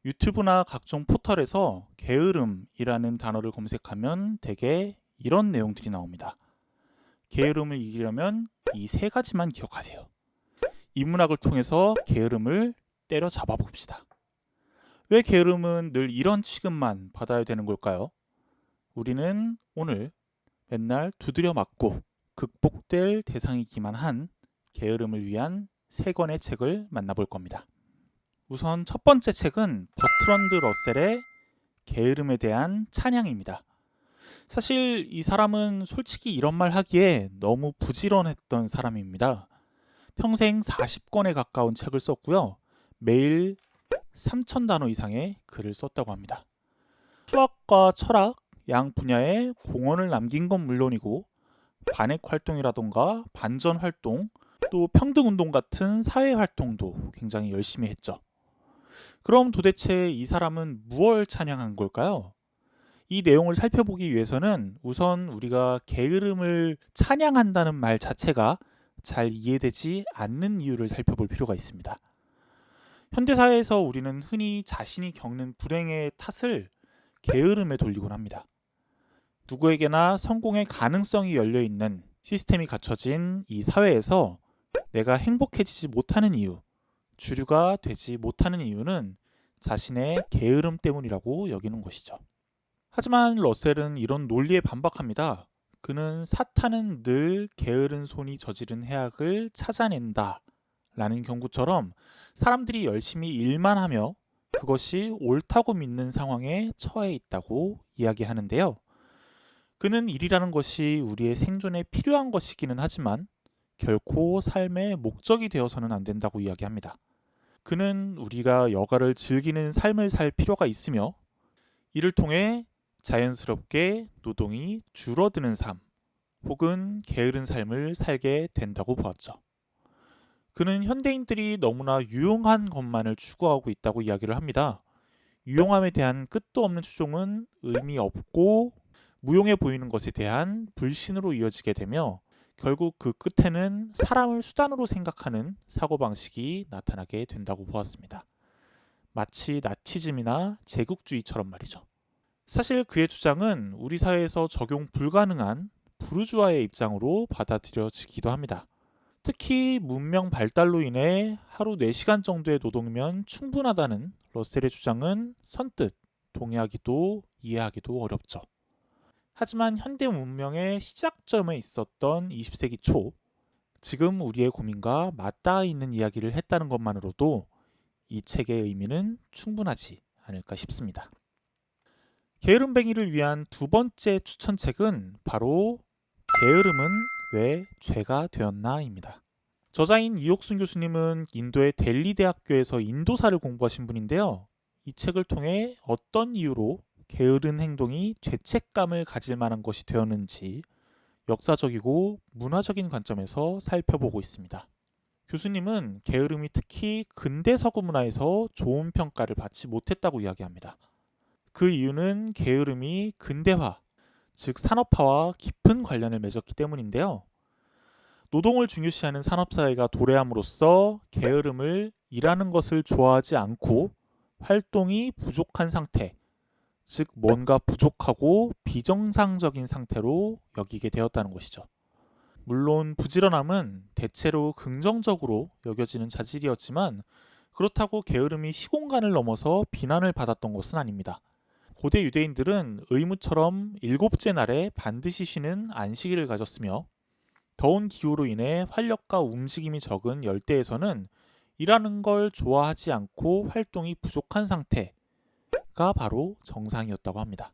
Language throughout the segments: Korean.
유튜브나 각종 포털에서 게으름이라는 단어를 검색하면 대개 이런 내용들이 나옵니다. 게으름을 이기려면 이 세 가지만 기억하세요. 이 문학을 통해서 게으름을 때려잡아 봅시다. 왜 게으름은 늘 이런 취급만 받아야 되는 걸까요? 우리는 오늘 맨날 두드려 맞고 극복될 대상이기만 한 게으름을 위한 세 권의 책을 만나볼 겁니다. 우선 첫 번째 책은 버트런드 러셀의 게으름에 대한 찬양입니다. 사실 이 사람은 솔직히 이런 말 하기에 너무 부지런했던 사람입니다. 평생 40권에 가까운 책을 썼고요. 매일 3,000단어 이상의 글을 썼다고 합니다. 수학과 철학, 양 분야에 공헌을 남긴 건 물론이고 반핵 활동이라던가 반전 활동, 또 평등운동 같은 사회 활동도 굉장히 열심히 했죠. 그럼 도대체 이 사람은 무엇을 찬양한 걸까요? 이 내용을 살펴보기 위해서는 우선 우리가 게으름을 찬양한다는 말 자체가 잘 이해되지 않는 이유를 살펴볼 필요가 있습니다. 현대사회에서 우리는 흔히 자신이 겪는 불행의 탓을 게으름에 돌리곤 합니다. 누구에게나 성공의 가능성이 열려있는 시스템이 갖춰진 이 사회에서 내가 행복해지지 못하는 이유, 주류가 되지 못하는 이유는 자신의 게으름 때문이라고 여기는 것이죠. 하지만 러셀은 이런 논리에 반박합니다. 그는 사탄은 늘 게으른 손이 저지른 해악을 찾아낸다 라는 경구처럼 사람들이 열심히 일만 하며 그것이 옳다고 믿는 상황에 처해 있다고 이야기하는데요. 그는 일이라는 것이 우리의 생존에 필요한 것이기는 하지만 결코 삶의 목적이 되어서는 안 된다고 이야기합니다. 그는 우리가 여가를 즐기는 삶을 살 필요가 있으며 이를 통해 자연스럽게 노동이 줄어드는 삶 혹은 게으른 삶을 살게 된다고 보았죠. 그는 현대인들이 너무나 유용한 것만을 추구하고 있다고 이야기를 합니다. 유용함에 대한 끝도 없는 추종은 의미 없고 무용해 보이는 것에 대한 불신으로 이어지게 되며 결국 그 끝에는 사람을 수단으로 생각하는 사고방식이 나타나게 된다고 보았습니다. 마치 나치즘이나 제국주의처럼 말이죠. 사실 그의 주장은 우리 사회에서 적용 불가능한 부르주아의 입장으로 받아들여지기도 합니다. 특히 문명 발달로 인해 하루 4시간 정도의 노동이면 충분하다는 러셀의 주장은 선뜻 동의하기도 이해하기도 어렵죠. 하지만 현대 문명의 시작점에 있었던 20세기 초, 지금 우리의 고민과 맞닿아 있는 이야기를 했다는 것만으로도 이 책의 의미는 충분하지 않을까 싶습니다. 게으름뱅이를 위한 두 번째 추천책은 바로 게으름은 왜 죄가 되었나입니다. 저자인 이옥순 교수님은 인도의 델리 대학교에서 인도사를 공부하신 분인데요. 이 책을 통해 어떤 이유로 게으른 행동이 죄책감을 가질 만한 것이 되었는지 역사적이고 문화적인 관점에서 살펴보고 있습니다. 교수님은 게으름이 특히 근대 서구 문화에서 좋은 평가를 받지 못했다고 이야기합니다. 그 이유는 게으름이 근대화, 즉 산업화와 깊은 관련을 맺었기 때문인데요. 노동을 중요시하는 산업사회가 도래함으로써 게으름을 일하는 것을 좋아하지 않고 활동이 부족한 상태, 즉 뭔가 부족하고 비정상적인 상태로 여기게 되었다는 것이죠. 물론 부지런함은 대체로 긍정적으로 여겨지는 자질이었지만 그렇다고 게으름이 시공간을 넘어서 비난을 받았던 것은 아닙니다. 고대 유대인들은 의무처럼 7째 날에 반드시 쉬는 안식일을 가졌으며 더운 기후로 인해 활력과 움직임이 적은 열대에서는 일하는 걸 좋아하지 않고 활동이 부족한 상태가 바로 정상이었다고 합니다.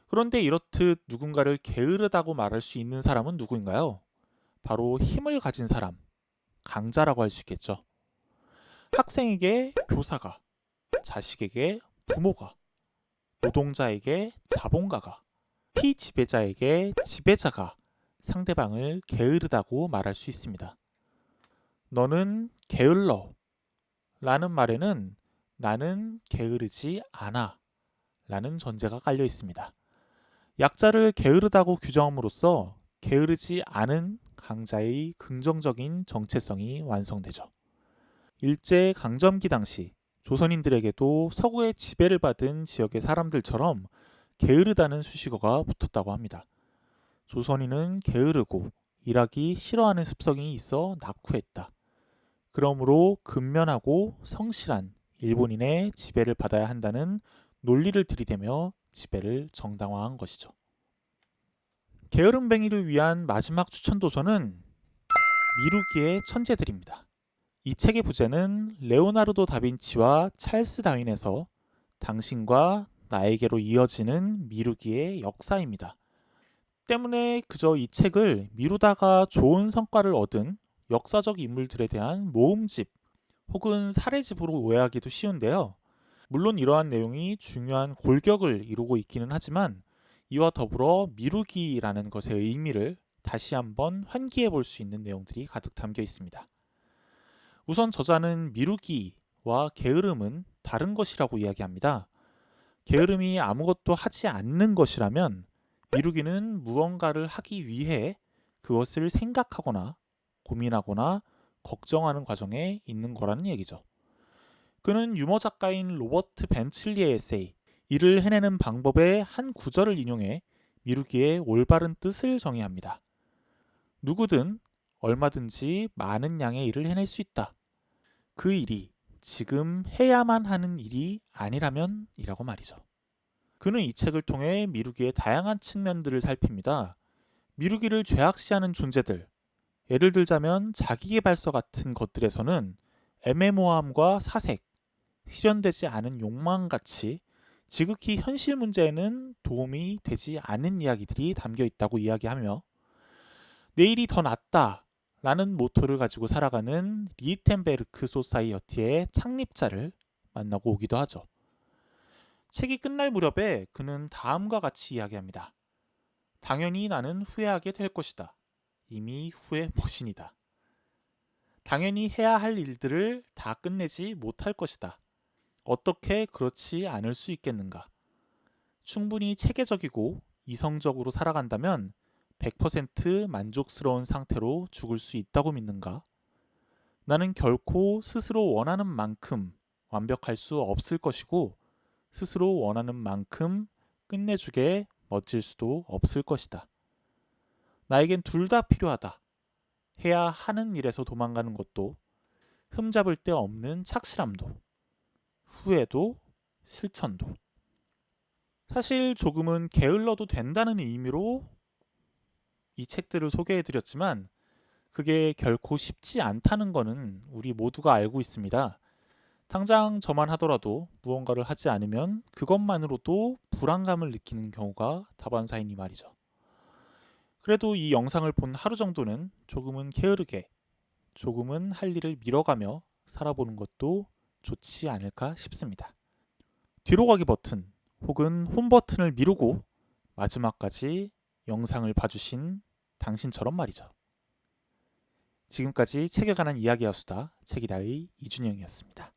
그런데 이렇듯 누군가를 게으르다고 말할 수 있는 사람은 누구인가요? 바로 힘을 가진 사람, 강자라고 할 수 있겠죠. 학생에게 교사가, 자식에게 부모가, 노동자에게 자본가가, 피지배자에게 지배자가 상대방을 게으르다고 말할 수 있습니다. 너는 게을러 라는 말에는 나는 게으르지 않아 라는 전제가 깔려 있습니다. 약자를 게으르다고 규정함으로써 게으르지 않은 강자의 긍정적인 정체성이 완성되죠. 일제 강점기 당시 조선인들에게도 서구의 지배를 받은 지역의 사람들처럼 게으르다는 수식어가 붙었다고 합니다. 조선인은 게으르고 일하기 싫어하는 습성이 있어 낙후했다. 그러므로 근면하고 성실한 일본인의 지배를 받아야 한다는 논리를 들이대며 지배를 정당화한 것이죠. 게으름뱅이를 위한 마지막 추천 도서는 미루기의 천재들입니다. 이 책의 부제는 레오나르도 다빈치와 찰스 다윈에서 당신과 나에게로 이어지는 미루기의 역사입니다. 때문에 그저 이 책을 미루다가 좋은 성과를 얻은 역사적 인물들에 대한 모음집 혹은 사례집으로 오해하기도 쉬운데요. 물론 이러한 내용이 중요한 골격을 이루고 있기는 하지만 이와 더불어 미루기라는 것의 의미를 다시 한번 환기해 볼 수 있는 내용들이 가득 담겨 있습니다. 우선 저자는 미루기와 게으름은 다른 것이라고 이야기합니다. 게으름이 아무것도 하지 않는 것이라면 미루기는 무언가를 하기 위해 그것을 생각하거나 고민하거나 걱정하는 과정에 있는 거라는 얘기죠. 그는 유머 작가인 로버트 벤틀리의 에세이 일을 해내는 방법의 한 구절을 인용해 미루기의 올바른 뜻을 정의합니다. 누구든 얼마든지 많은 양의 일을 해낼 수 있다. 그 일이 지금 해야만 하는 일이 아니라면 이라고 말이죠. 그는 이 책을 통해 미루기의 다양한 측면들을 살핍니다. 미루기를 죄악시하는 존재들, 예를 들자면 자기계발서 같은 것들에서는 애매모호함과 사색, 실현되지 않은 욕망같이 지극히 현실 문제에는 도움이 되지 않은 이야기들이 담겨 있다고 이야기하며 내일이 더 낫다 라는 모토를 가지고 살아가는 리히텐베르크 소사이어티의 창립자를 만나고 오기도 하죠. 책이 끝날 무렵에 그는 다음과 같이 이야기합니다. 당연히 나는 후회하게 될 것이다. 이미 후회 머신이다. 당연히 해야 할 일들을 다 끝내지 못할 것이다. 어떻게 그렇지 않을 수 있겠는가? 충분히 체계적이고 이성적으로 살아간다면 100% 만족스러운 상태로 죽을 수 있다고 믿는가? 나는 결코 스스로 원하는 만큼 완벽할 수 없을 것이고 스스로 원하는 만큼 끝내주게 멋질 수도 없을 것이다. 나에겐 둘 다 필요하다. 해야 하는 일에서 도망가는 것도 흠잡을 데 없는 착실함도 후회도 실천도. 사실 조금은 게을러도 된다는 의미로 이 책들을 소개해드렸지만 그게 결코 쉽지 않다는 거는 우리 모두가 알고 있습니다. 당장 저만 하더라도 무언가를 하지 않으면 그것만으로도 불안감을 느끼는 경우가 다반사이니 말이죠. 그래도 이 영상을 본 하루 정도는 조금은 게으르게, 조금은 할 일을 미뤄가며 살아보는 것도 좋지 않을까 싶습니다. 뒤로 가기 버튼 혹은 홈 버튼을 미루고 마지막까지 영상을 봐주신 당신처럼 말이죠. 지금까지 책에 관한 이야기와 수다 책이다의 이준영이었습니다.